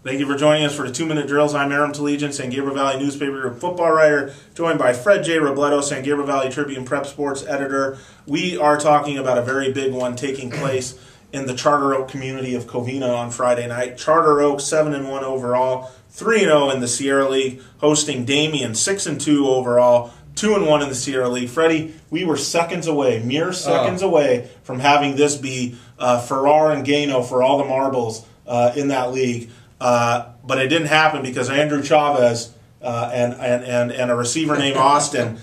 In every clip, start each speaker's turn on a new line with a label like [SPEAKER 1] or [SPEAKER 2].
[SPEAKER 1] Thank you for joining us for the 2-Minute Drills. I'm Aram Talegian, San Gabriel Valley newspaper group football writer, joined by Fred J. Robledo, San Gabriel Valley Tribune prep sports editor. We are talking about a very big one taking place in the Charter Oak community of Covina on Friday night. Charter Oak 7-1 overall, 3-0 in the Sierra League, hosting Damien 6-2 overall, 2-1 in the Sierra League. Freddie, we were seconds away, mere seconds away from having this be Farrar and Gano for all the marbles in that league. But it didn't happen because Andrew Chavez and a receiver named Austin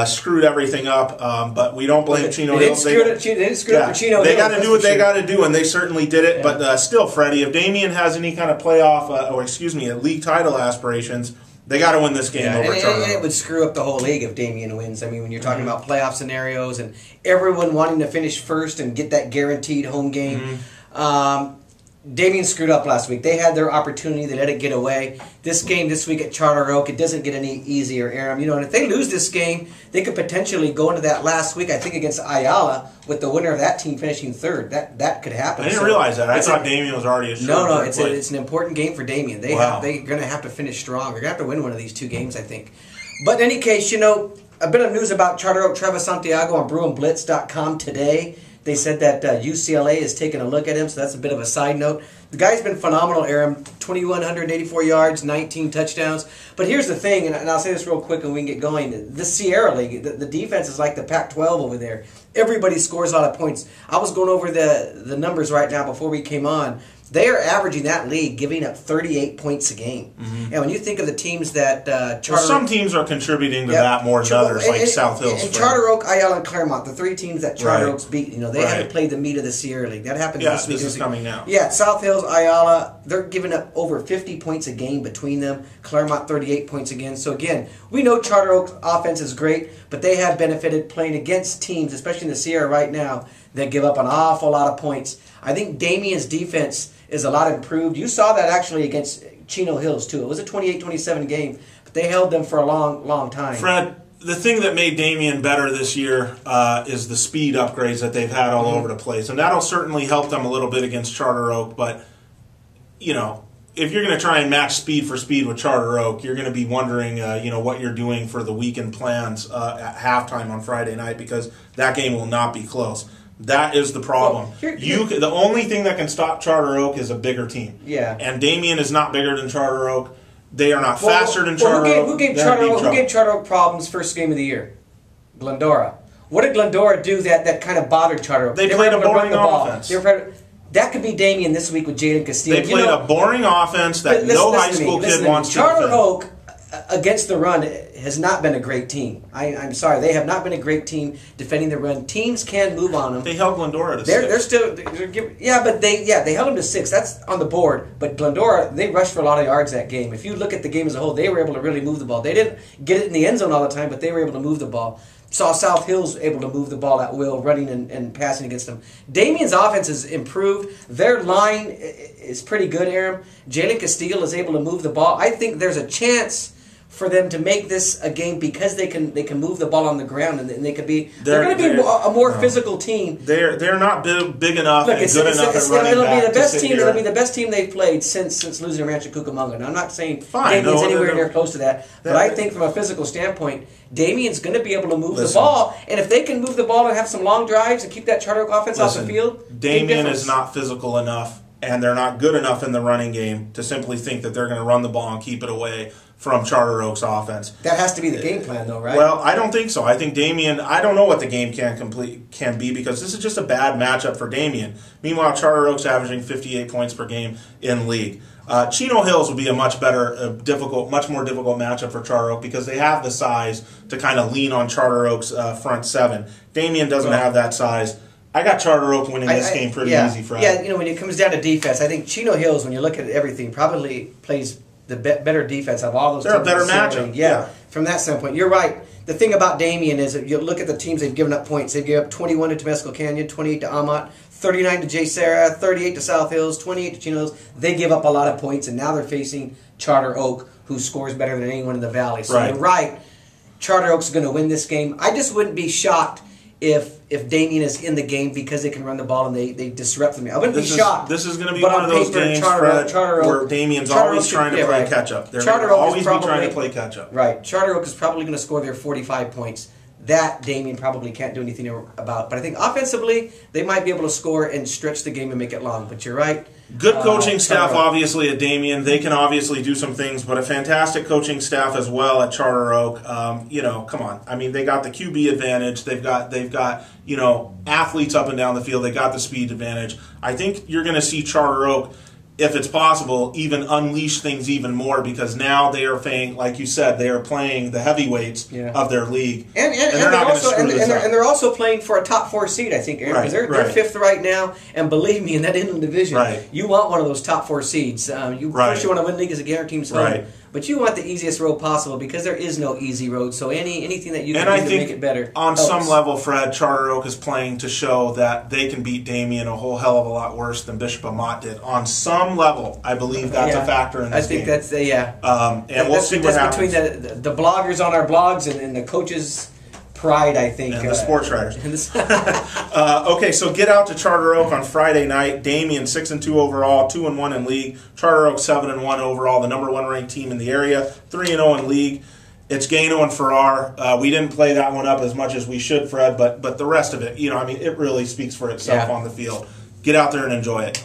[SPEAKER 1] screwed everything up. But we don't blame Chino Hills.
[SPEAKER 2] They didn't screw it for Chino Hills.
[SPEAKER 1] They got to do what they got to do, and they certainly did it. Yeah. But still, Freddie, if Damien has any kind of playoff, league title aspirations, they got to win this game over Charter Oak.
[SPEAKER 2] And it would screw up the whole league if Damien wins. I mean, when you're talking about playoff scenarios and everyone wanting to finish first and get that guaranteed home game. Damien screwed up last week. They had their opportunity. They let it get away. This game this week at Charter Oak, it doesn't get any easier, Aram. You know, and if they lose this game, they could potentially go into that last week, I think, against Ayala, with the winner of that team finishing third. That could happen.
[SPEAKER 1] I didn't realize that. I thought Damien was already a
[SPEAKER 2] No, it's an important game for Damien. They're going to have to finish strong. They're going to have to win one of these two games, I think. But in any case, you know, a bit of news about Charter Oak. Travis Santiago on BruinBlitz.com today. They said that UCLA is taking a look at him, so that's a bit of a side note. The guy's been phenomenal, Aram. 2,184 yards, 19 touchdowns. But here's the thing, and I'll say this real quick and we can get going. The Sierra League, the defense is like the Pac-12 over there. Everybody scores a lot of points. I was going over the numbers right now before we came on. They are averaging that league, giving up 38 points a game. And when you think of the teams that
[SPEAKER 1] some teams are contributing to that more than others, like South Hills.
[SPEAKER 2] And Charter Oak, Ayala, and Claremont, the three teams that Charter Oak's beat, you know, they haven't played the meat of the Sierra League. That happens this week.
[SPEAKER 1] This is coming now.
[SPEAKER 2] Yeah, South Hills, Ayala, they're giving up over 50 points a game between them. Claremont, 38 points again. So again, we know Charter Oak's offense is great, but they have benefited playing against teams, especially in the Sierra right now, that give up an awful lot of points. I think Damien's defense is a lot improved. You saw that actually against Chino Hills too. It was a 28-27 game, but they held them for a long time.
[SPEAKER 1] Fred, the thing that made Damien better this year is the speed upgrades that they've had all over the place, and that'll certainly help them a little bit against Charter Oak. But you know, if you're going to try and match speed for speed with Charter Oak, you're going to be wondering, what you're doing for the weekend plans at halftime on Friday night, because that game will not be close. That is the problem. Well, the only thing that can stop Charter Oak is a bigger team.
[SPEAKER 2] Yeah.
[SPEAKER 1] And Damien is not bigger than Charter Oak. They are not faster than Charter Oak.
[SPEAKER 2] Who gave Charter Oak problems first game of the year? Glendora. What did Glendora do that kind of bothered Charter Oak?
[SPEAKER 1] They played a boring offense.
[SPEAKER 2] That could be Damien this week with Jalen Castillo.
[SPEAKER 1] They played a boring offense that no high school kid wants to defend.
[SPEAKER 2] Charter Oak, against the run, has not been a great team. I'm sorry, they have not been a great team defending the run. Teams can move on them.
[SPEAKER 1] They held Glendora to 6.
[SPEAKER 2] They held them to 6. That's on the board. But Glendora, they rushed for a lot of yards that game. If you look at the game as a whole, they were able to really move the ball. They didn't get it in the end zone all the time, but they were able to move the ball. Saw South Hills able to move the ball at will, running and passing against them. Damien's offense has improved. Their line is pretty good, Aram. Jalen Castillo is able to move the ball. I think there's a chance for them to make this a game because they can move the ball on the ground, and they could be they're going to be a more physical team.
[SPEAKER 1] They're not big enough and good enough at running
[SPEAKER 2] it'll
[SPEAKER 1] back.
[SPEAKER 2] Be the best team. It'll be the best team they've played since losing to Rancho Cucamonga. Now, I'm not saying Damien's anywhere near close to that, but I think from a physical standpoint, Damien's going to be able to move the ball, and if they can move the ball and have some long drives and keep that Charter Oak offense off the field,
[SPEAKER 1] Damien is not physical enough, and they're not good enough in the running game to simply think that they're going to run the ball and keep it away from Charter Oak's offense.
[SPEAKER 2] That has to be the game plan, though, right?
[SPEAKER 1] Well, I don't think so. I think Damien, I don't know what the game can be, because this is just a bad matchup for Damien. Meanwhile, Charter Oak's averaging 58 points per game in league. Chino Hills would be a much more difficult matchup for Charter Oak, because they have the size to kind of lean on Charter Oak's front seven. Damien doesn't have that size. I got Charter Oak winning this game pretty easy, Fred.
[SPEAKER 2] Yeah, when it comes down to defense, I think Chino Hills, when you look at everything, probably plays the better defense of all those teams.
[SPEAKER 1] They're a better matchup.
[SPEAKER 2] Yeah, from that standpoint. You're right. The thing about Damien is that you look at the teams they've given up points. They've given up 21 to Temescal Canyon, 28 to Amat, 39 to J. Sarah, 38 to South Hills, 28 to Chino Hills. They give up a lot of points, and now they're facing Charter Oak, who scores better than anyone in the valley. So you're right. Charter Oak's going to win this game. I just wouldn't be shocked if Damien is in the game because they can run the ball and they disrupt them. I wouldn't be shocked.
[SPEAKER 1] This is going to be one of those games, Fred, where Damien's always trying to play catch-up. They're going to always be trying to play catch-up.
[SPEAKER 2] Right. Charter Oak is probably going to score their 45 points. That Damien probably can't do anything about. But I think offensively, they might be able to score and stretch the game and make it long. But you're right.
[SPEAKER 1] Good coaching staff, obviously, at Damien. They can obviously do some things, but a fantastic coaching staff as well at Charter Oak. Come on. I mean, they got the QB advantage. They've got athletes up and down the field. They got the speed advantage. I think you're going to see Charter Oak, if it's possible, even unleash things even more, because now they are playing, like you said, they are playing the heavyweights of their league, and they're not going to screw this up.
[SPEAKER 2] And they're also playing for a top 4 seed, I think, Aaron, because they're fifth right now. And believe me, in that inland division, you want one of those top 4 seeds. First, you want to win league as a guaranteed home. But you want the easiest road possible, because there is no easy road. So anything that you can do to make it better
[SPEAKER 1] on some level, Fred, Charter Oak is playing to show that they can beat Damien a whole hell of a lot worse than Bishop Amat did. On some level, I believe that's a factor in this game.
[SPEAKER 2] I think that's
[SPEAKER 1] and we'll see what happens.
[SPEAKER 2] Between the bloggers on our blogs and the coaches' pride, I think.
[SPEAKER 1] And the sports writers. Okay, so get out to Charter Oak on Friday night. Damien 6-2 overall, 2-1 in league. Charter Oak 7-1 overall, the number 1 ranked team in the area, 3-0 in league. It's Gano and Farrar. We didn't play that one up as much as we should, Fred, but the rest of it, it really speaks for itself on the field. Get out there and enjoy it.